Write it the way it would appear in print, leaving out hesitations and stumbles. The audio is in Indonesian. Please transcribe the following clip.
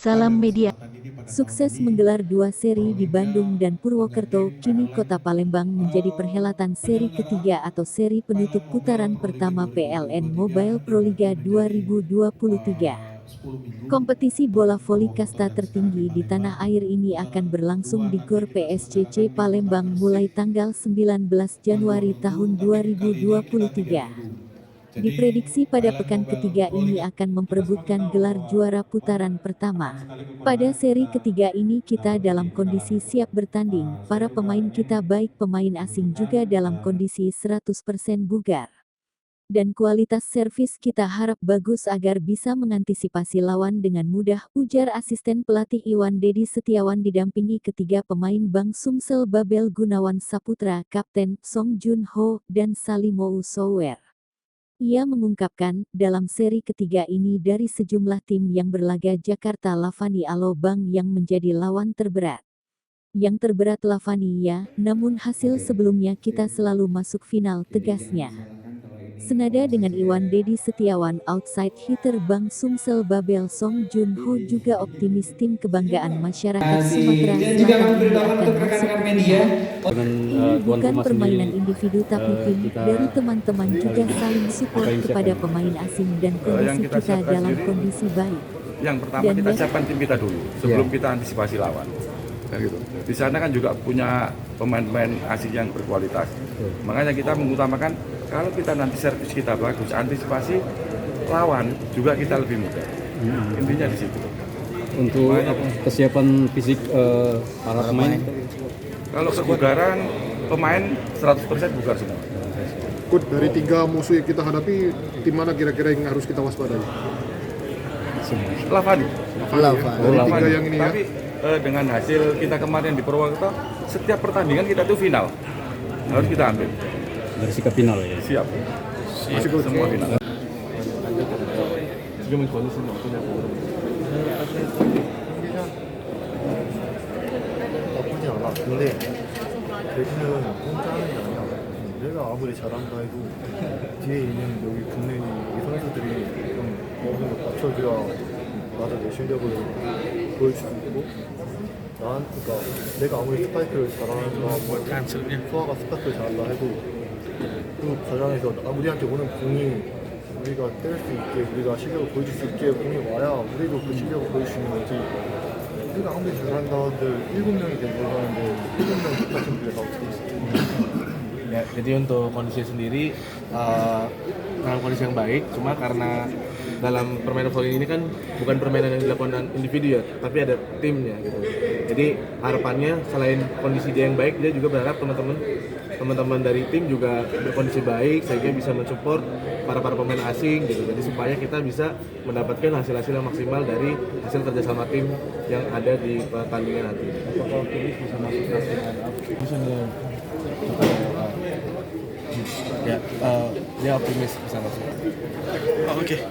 Salam media. Sukses menggelar 2 seri di Bandung dan Purwokerto, kini Kota Palembang menjadi perhelatan seri ketiga atau seri penutup putaran pertama PLN Mobile Proliga 2023. Kompetisi bola voli kasta tertinggi di tanah air ini akan berlangsung di GOR PSCC Palembang mulai tanggal 19 Januari tahun 2023. Diprediksi pada pekan ketiga ini akan memperebutkan gelar juara putaran pertama. Pada seri ketiga ini kita dalam kondisi siap bertanding, para pemain kita baik pemain asing juga dalam kondisi 100% bugar. Dan kualitas servis kita harap bagus agar bisa mengantisipasi lawan dengan mudah, ujar asisten pelatih Iwan Dedi Setiawan didampingi ketiga pemain Bang Sumsel Babel Gunawan Saputra, Kapten Song Jun Ho, dan Salimou Sower. Ia mengungkapkan, dalam seri ketiga ini dari sejumlah tim yang berlaga Jakarta Lavani Alobang yang menjadi lawan terberat. Yang terberat Lavani ya, namun hasil sebelumnya kita selalu masuk final, tegasnya. Senada dengan Iwan Dedi Setiawan, outside hitter Bang Sumsel Babel Song Jun Ho juga optimis tim kebanggaan masyarakat Sumatera Selatan ini akan masuk ke final. Ini bukan permainan individu tapi tim, dari teman-teman juga saling support kepada pemain asing dan kondisi kita dalam kondisi baik. Yang pertama kita siapkan tim kita dulu, sebelum kita antisipasi lawan. Gitu. Di sana kan juga punya pemain-pemain asing yang berkualitas. Makanya kita mengutamakan kalau kita nanti servis kita bagus, antisipasi lawan juga kita lebih mudah. Intinya di situ. Untuk kesiapan fisik para pemain? Kalau kebugaran pemain 100% bugar semua. Coach, dari 3 musuh yang kita hadapi, tim mana kira-kira yang harus kita waspadai? Lavani. Dari 3 yang ini ya. Tapi dengan hasil kita kemarin di Purwokerto, setiap pertandingan kita tuh final. Harus kita ambil. Dari sikap final ya? Siap. Masih semua final. 지금은 권우승이 어떠냐고 나쁘지 않아. 근데 대신은 혼자 하는 게 아니라 내가 아무리 잘한다 해도 뒤에 있는 여기 국내 이 선수들이 좀 어느 맞춰줘야 나도 내 실력을 보여줄 수 있고 그러니까 내가 아무리 스파이크를 잘한다 소아가 스파이크를 잘한다 해도 그 과정에서 우리한테 오는 공이 우리가 때릴 수 있게, 우리가 실력을 보여줄 수 있게 공이 와야 우리도 그 실력을 보여줄 수 있는 거지. 우리가 아무리 잘한다들 7명이 되는데 7명 똑같은 플레이가 어떻게 있어? ya, jadi untuk kondisi sendiri dalam kondisi yang baik, cuma karena dalam permainan volley ini kan bukan permainan yang dilakukan individu ya, tapi ada timnya gitu. Jadi harapannya selain kondisi dia yang baik, dia juga berharap teman-teman dari tim juga berkondisi baik sehingga bisa mensupport para pemain asing gitu. Jadi supaya kita bisa mendapatkan hasil-hasil yang maksimal dari hasil kerjasama tim yang ada di pertandingan nanti. Apakah optimis bisa masuk nasional? Ya, dia optimis bisa masuk. Oke.